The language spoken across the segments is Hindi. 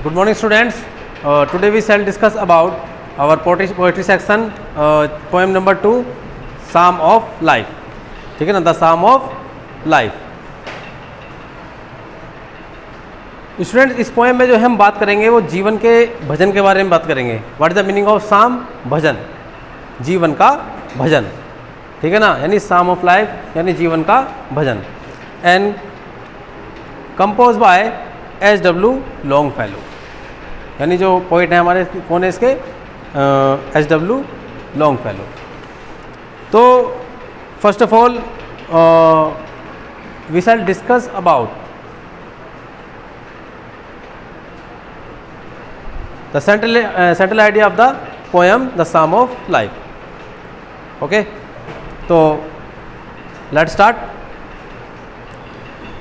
Good morning, students. Today we shall discuss about our poetry section, poem number 2, Psalm of Life. ठीक है ना, The Psalm of Life. Student, इस पोएम में जो हम बात करेंगे वो जीवन के भजन के बारे में बात करेंगे. What is the meaning of साम? भजन, जीवन का भजन. ठीक है ना, यानी साम ऑफ लाइफ यानी जीवन का भजन. And compose by H W. Longfellow. यानी जो पोइट है हमारे, कौन है इसके? एच.डब्ल्यू. लॉन्गफेलो. तो first of all we shall discuss about the central idea of the poem, the Psalm of Life. Okay, so let's start.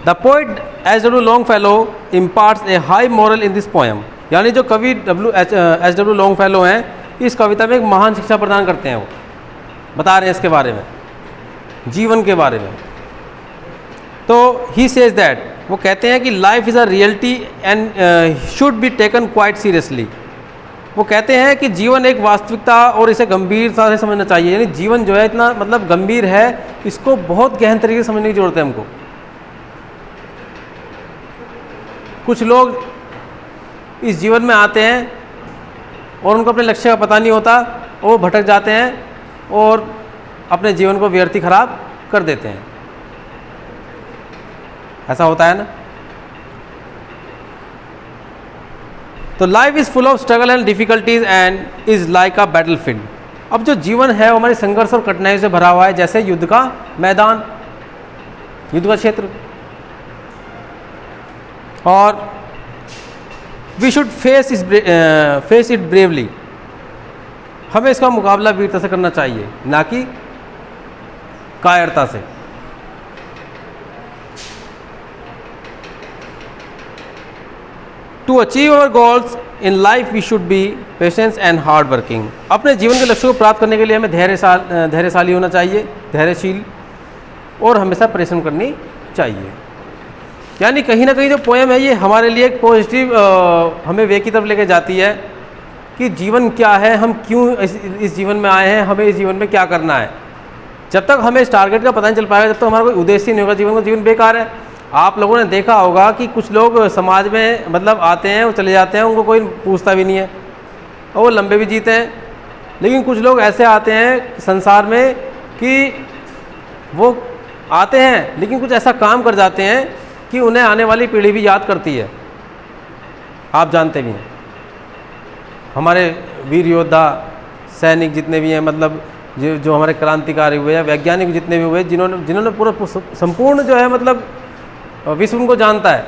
The poet H.W. Longfellow imparts a high moral in this poem. यानी जो कवि H.W. Longfellow हैं, इस कविता में एक महान शिक्षा प्रदान करते हैं. वो बता रहे हैं इसके बारे में, जीवन के बारे में. तो he says that, वो कहते हैं कि life is a reality and should be taken quite seriously. वो कहते हैं कि जीवन एक वास्तविकता और इसे गंभीरता से समझना चाहिए. यानी जीवन जो है इतना मतलब गंभीर है, इसको बहुत गहन तरीके से समझने की जरूरत है हमको. कुछ लोग इस जीवन में आते हैं और उनको अपने लक्ष्य का पता नहीं होता, वो भटक जाते हैं और अपने जीवन को व्यर्थ खराब कर देते हैं. ऐसा होता है ना. तो life is full of struggle and difficulties and is like a battle field. अब जो जीवन है वो हमारे संघर्ष और कठिनाइयों से भरा हुआ है, जैसे युद्ध का मैदान, युद्ध का क्षेत्र. और we should face it bravely. हमें इसका मुकाबला वीरता से करना चाहिए, ना कि कायरता से. To achieve our goals in life we should be patience and hard working. अपने जीवन के लक्ष्यों को प्राप्त करने के लिए हमें धैर्यशाली होना चाहिए, धैर्यशील, और हमेशा परिश्रम करनी चाहिए. यानी कहीं ना कहीं जो पोएम है ये हमारे लिए एक पॉजिटिव हमें वे की तरफ लेके जाती है कि जीवन क्या है, हम क्यों इस जीवन में आए हैं, हमें इस जीवन में क्या करना है. जब तक हमें इस टारगेट का पता नहीं चल पाएगा, जब तक हमारा कोई उद्देश्य नहीं होगा जीवन का, जीवन बेकार है. आप लोगों ने देखा होगा कि कुछ लोग समाज में मतलब आते हैं, वो चले जाते हैं, उनको कोई पूछता भी नहीं है और वो लंबे भी जीते हैं. लेकिन कुछ लोग ऐसे आते हैं संसार में कि वो आते हैं लेकिन कुछ ऐसा काम कर जाते हैं कि उन्हें आने वाली पीढ़ी भी याद करती है. आप जानते भी हैं, हमारे वीर योद्धा, सैनिक जितने भी हैं, मतलब जो हमारे क्रांतिकारी हुए या वैज्ञानिक जितने भी हुए, जिन्होंने पूरा संपूर्ण जो है मतलब विश्व उनको जानता है,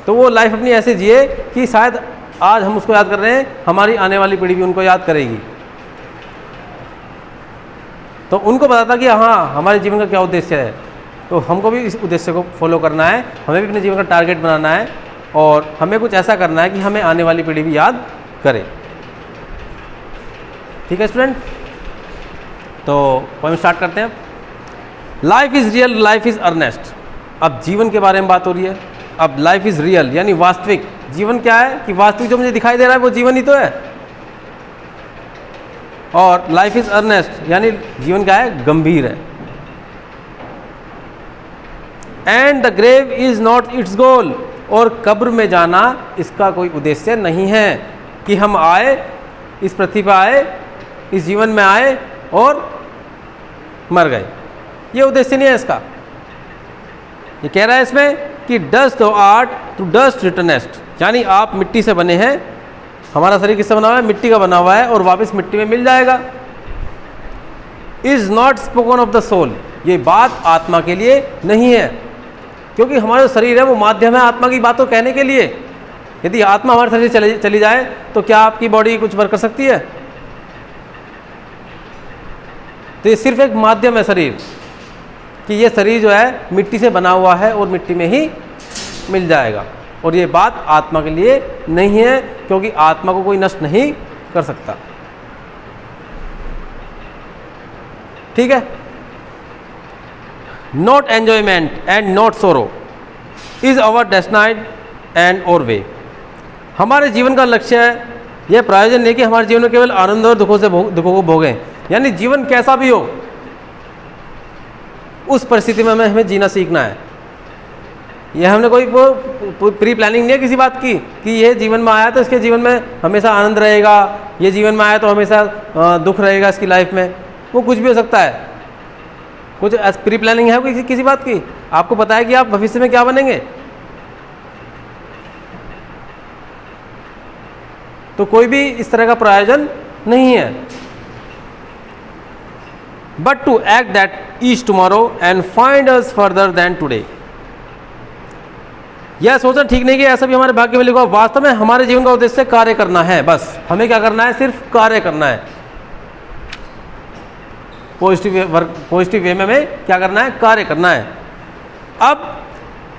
तो वो लाइफ अपनी ऐसे जिए कि शायद आज हम उसको याद कर रहे हैं, हमारी आने वाली पीढ़ी भी उनको याद करेगी. तो उनको पता था कि हाँ हमारे जीवन का क्या उद्देश्य है, तो हमको भी इस उद्देश्य को फॉलो करना है, हमें भी अपने जीवन का टारगेट बनाना है और हमें कुछ ऐसा करना है कि हमें आने वाली पीढ़ी भी याद करे. ठीक है स्टूडेंट, तो पोएम स्टार्ट करते हैं. Life is real, life is earnest. अब जीवन के बारे में बात हो रही है. अब लाइफ इज़ रियल यानी वास्तविक. जीवन क्या है कि वास्तविक जो मुझे दिखाई दे रहा है वो जीवन ही तो है. और लाइफ इज़ अर्नेस्ट यानी जीवन क्या है? गंभीर है. And the grave is not its goal. और कब्र में जाना इसका कोई उद्देश्य नहीं है कि हम आए, इस पृथ्वी पर आए, इस जीवन में आए और मर गए. ये उद्देश्य नहीं है इसका. ये कह रहा है इसमें कि dust of art to dust returnest. यानी आप मिट्टी से बने हैं, हमारा शरीर किससे बना हुआ है? मिट्टी का बना हुआ है और वापस मिट्टी में मिल जाएगा. Is not spoken of the soul. ये बात आत्मा के लिए नहीं है, क्योंकि हमारा जो शरीर है वो माध्यम है आत्मा की बातों कहने के लिए. यदि आत्मा हमारे शरीर से चली जाए तो क्या आपकी बॉडी कुछ वर्क कर सकती है? तो ये सिर्फ एक माध्यम है शरीर, कि ये शरीर जो है मिट्टी से बना हुआ है और मिट्टी में ही मिल जाएगा. और ये बात आत्मा के लिए नहीं है, क्योंकि आत्मा को कोई नष्ट नहीं कर सकता. ठीक है. not enjoyment and not sorrow is our destiny and our way. हमारे जीवन का लक्ष्य है, यह प्रयोजन नहीं कि हमारे जीवन में केवल आनंद और दुखों को भोगें। यानी जीवन कैसा भी हो, उस परिस्थिति में हमें जीना सीखना है। यह हमने कोई प्री प्लानिंग नहीं है किसी बात की कि यह जीवन में आया तो इसके जीवन में हमेशा आनंद रहेगा, ये जीवन में आया तो हमेशा दुख रहेगा इसकी लाइफ में। वो कुछ भी हो सकता है। कुछ प्री प्लानिंग है किसी बात की? आपको पता है कि आप भविष्य में क्या बनेंगे? तो कोई भी इस तरह का प्रयोजन नहीं है। But to act that each tomorrow and find us further than today. यह सोचना ठीक नहीं कि ऐसा भी हमारे भाग्य में लिखा हो। वास्तव में हमारे जीवन का उद्देश्य कार्य करना है। बस हमें क्या करना है? सिर्फ कार्य करना है। पॉजिटिव वे में हमें क्या करना है? कार्य करना है। अब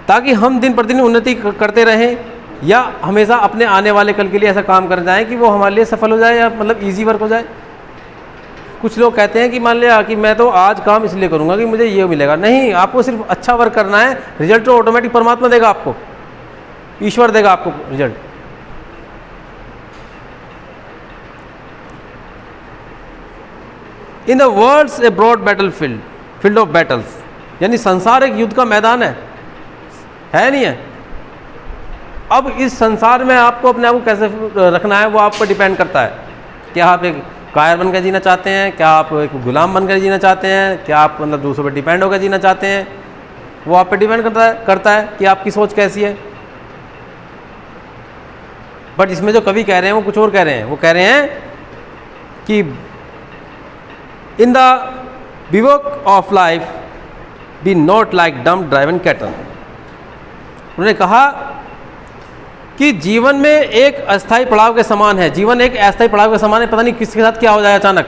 ताकि हम दिन प्रतिदिन उन्नति करते रहें या हमेशा अपने आने वाले कल के लिए ऐसा काम कर जाएं कि वो हमारे लिए सफल हो जाए या मतलब इजी वर्क हो जाए। कुछ लोग कहते हैं कि मान लिया कि मैं तो आज काम इसलिए करूंगा कि मुझे ये मिलेगा। नहीं, आपको सिर्फ अच्छा वर्क करना है। रिजल्ट तो ऑटोमेटिक परमात्मा देगा आपको, ईश्वर देगा आपको result. In the world's a broad battle field of battles. यानी संसार एक युद्ध का मैदान है नहीं है? अब इस संसार में आपको अपने आप को कैसे रखना है वो आप पर डिपेंड करता है। क्या आप एक कायर बनकर जीना चाहते हैं? क्या आप एक गुलाम बनकर जीना चाहते हैं? क्या आप मतलब दूसरों पर डिपेंड होकर जीना चाहते हैं? वो आप पर डिपेंड करता है कि आपकी सोच कैसी है। बट इसमें जो कवि कह रहे हैं वो कुछ और कह रहे हैं। वो कह रहे हैं कि in the bivouac of life be not like dumb driven cattle. उन्होंने कहा कि जीवन में एक अस्थायी पड़ाव के समान है। जीवन एक अस्थायी पड़ाव के समान है। पता नहीं किसके साथ क्या हो जाए अचानक।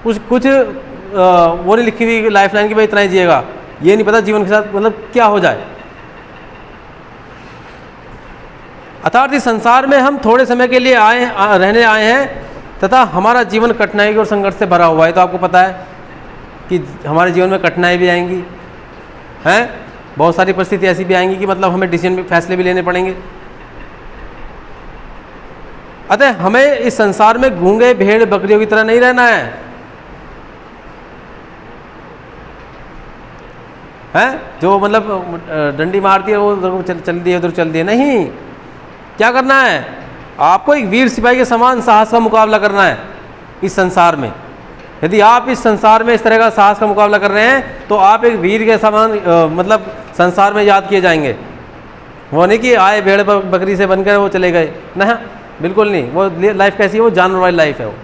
कुछ वो नहीं लिखी हुई लाइफ लाइन की भाई इतना ही जिएगा, ये नहीं पता जीवन के साथ मतलब क्या हो जाए। अर्थात इस संसार में हम थोड़े समय के लिए रहने आए हैं तथा हमारा जीवन कठिनाई और संघर्ष से भरा हुआ है। तो आपको पता है कि हमारे जीवन में कठिनाई भी आएंगी हैं, बहुत सारी परिस्थिति ऐसी भी आएंगी कि मतलब हमें डिसीजन फैसले भी लेने पड़ेंगे। अतः हमें इस संसार में गूंगे भेड़ बकरियों की तरह नहीं रहना है जो मतलब डंडी मारती है वो उधर चल दिए उधर चल दिए। नहीं, क्या करना है? आपको एक वीर सिपाही के समान साहस का मुकाबला करना है इस संसार में। यदि आप इस संसार में इस तरह का साहस का मुकाबला कर रहे हैं तो आप एक वीर के समान मतलब संसार में याद किए जाएंगे। वो नहीं कि आए भेड़ बकरी से बनकर वो चले गए, ना, बिल्कुल नहीं। वो लाइफ कैसी है? वो जानवर वाली लाइफ है वो।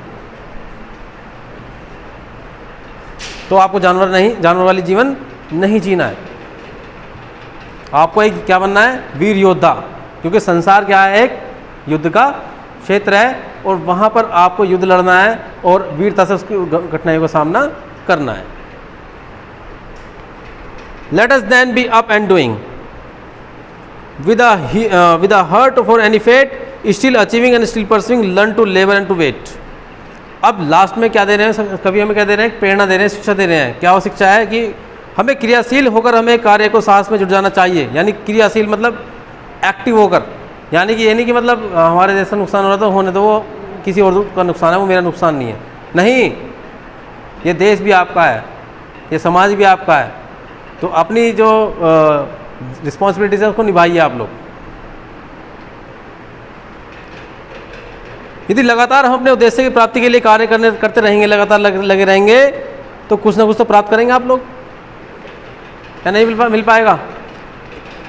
तो आपको जानवर वाली जीवन नहीं जीना है। आपको एक क्या बनना है? वीर योद्धा। क्योंकि संसार क्या है? एक युद्ध का क्षेत्र है और वहाँ पर आपको युद्ध लड़ना है और वीरता से उसकी कठिनाइयों का सामना करना है। Let us then be up and doing with a heart for any fate, still achieving and still pursuing, learn to labour and to wait. अब लास्ट में क्या दे रहे हैं कवि? हमें क्या दे रहे हैं? प्रेरणा दे रहे हैं, शिक्षा दे रहे हैं। क्या वो शिक्षा है? कि हमें क्रियाशील होकर हमें कार्य को साहस में जुट जाना चाहिए। यानी क्रियाशील मतलब एक्टिव होकर। यानी कि ये नहीं कि मतलब हमारे देश का नुकसान हो रहा तो होने दो, वो किसी और का नुकसान है, वो मेरा नुकसान नहीं है। नहीं, ये देश भी आपका है, ये समाज भी आपका है। तो अपनी जो रिस्पॉन्सिबिलिटीज है उसको निभाइए आप लोग। यदि लगातार हम अपने उद्देश्य की प्राप्ति के लिए कार्य करते रहेंगे, लगातार लगे रहेंगे, तो कुछ ना कुछ तो प्राप्त करेंगे आप लोग। या नहीं मिल पाएगा?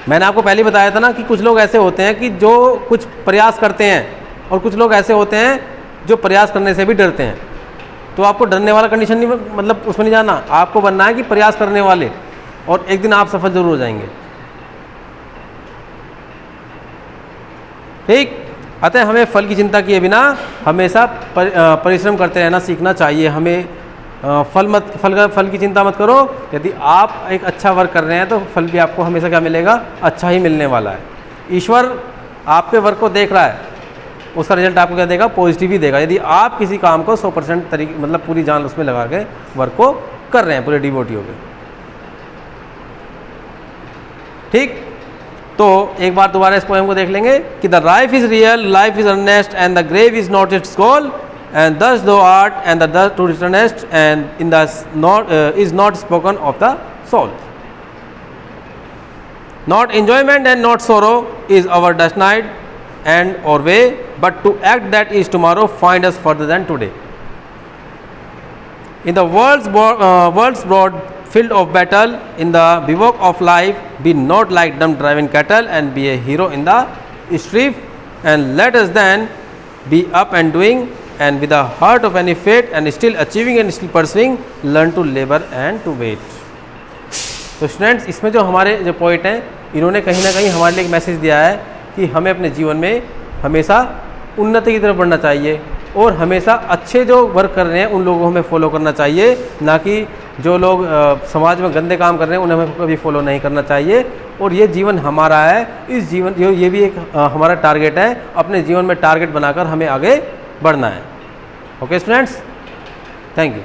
मैंने आपको पहले बताया था ना कि कुछ लोग ऐसे होते हैं कि जो कुछ प्रयास करते हैं और कुछ लोग ऐसे होते हैं जो प्रयास करने से भी डरते हैं। तो आपको डरने वाला कंडीशन नहीं, मतलब उसमें नहीं जाना। आपको बनना है कि प्रयास करने वाले, और एक दिन आप सफल जरूर हो जाएंगे। ठीक। अतः हमें फल की चिंता किए बिना हमेशा परिश्रम करते रहना सीखना चाहिए। हमें फल की चिंता मत करो। यदि आप एक अच्छा वर्क कर रहे हैं तो फल भी आपको हमेशा क्या मिलेगा? अच्छा ही मिलने वाला है। ईश्वर आपके वर्क को देख रहा है, उसका रिजल्ट आपको क्या देगा? पॉजिटिव ही देगा। यदि आप किसी काम को 100% तरीके मतलब पूरी जान उसमें लगा के वर्क को कर रहे हैं, पूरे डिवोटी हो गए। ठीक। तो एक बार दोबारा इस पोएम को देख लेंगे कि the life is real, life is earnest and the grave is not its goal and dust thou art and the to returnest and in the not is not spoken of the soul. Not enjoyment and not sorrow is our destiny and or way, but to act that is tomorrow find us further than today. In the world's broad field of battle, in the bivouac of life, be not like dumb driven cattle and be a hero in the strife, and let us then be up and doing and with the heart of any fate and still achieving and still pursuing, learn to labor and to wait. तो स्टूडेंट्स, इसमें जो हमारे जो पोइट हैं, इन्होंने कहीं ना कहीं हमारे लिए एक मैसेज दिया है कि हमें अपने जीवन में हमेशा उन्नति की तरफ बढ़ना चाहिए और हमेशा अच्छे जो वर्क कर रहे हैं उन लोगों को हमें फॉलो करना चाहिए, ना कि जो लोग समाज में गंदे काम कर रहे हैं उन्हें हमें कभी फॉलो नहीं करना चाहिए. और ये जीवन हमारा है, इस जीवन ये भी एक हमारा टारगेट है, अपने जीवन में टारगेट बनाकर हमें आगे बढ़ना है. Okay students, thank you.